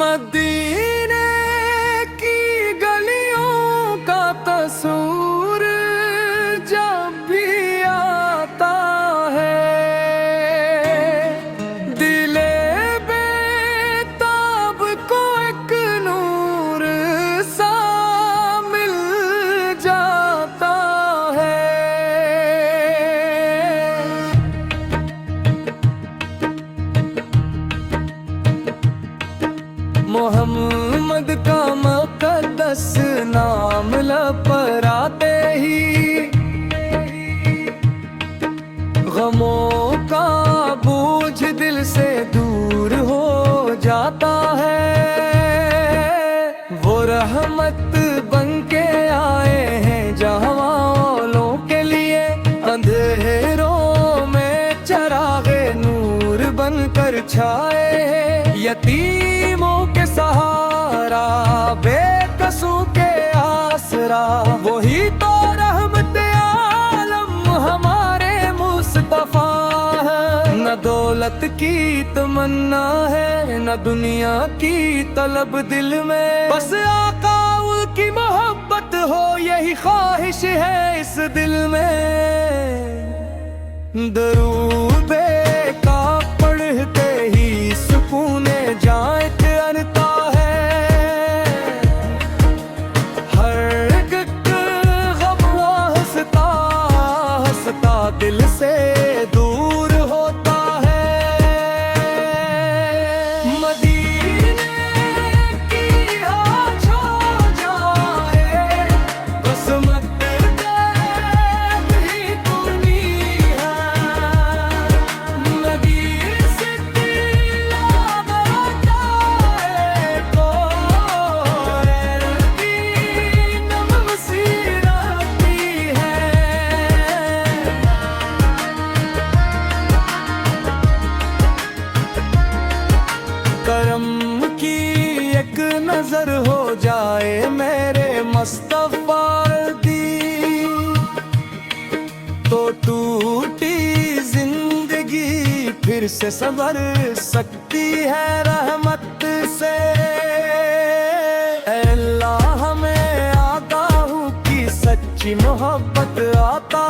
मदीने की गलियों का तस्वीर जब भी आता है, दिले बेताब को एक नूर सा मिल जाता है। मोहम्मद का मुक़द्दस नाम लपराते ही गमों का बोझ दिल से दूर हो जाता है। वो रहमत बन के आए हैं जहां वालों के लिए, अंधेरों में चरागे नूर बनकर छाए हैं। यतीमों के सहारा, बेकसों के आसरा, वही तो रहमत आलम हमारे मुस्तफा है। न दौलत की तमन्ना है, न दुनिया की तलब दिल में, बस आका की मोहब्बत हो यही ख्वाहिश है इस दिल में। दरूद का पढ़ते ही सुकून जाए अनता है, हर एक गम हंसता हंसता दिल से दूर होता है। मदीने की आज हो जाए बस मदद ही तूनी है, मदीने से करम की एक नजर हो जाए मेरे मुस्तफा दी, तो टूटी जिंदगी फिर से संवर सकती है रहमत से। अल्लाह हमें आगाहू की सच्ची मोहब्बत आता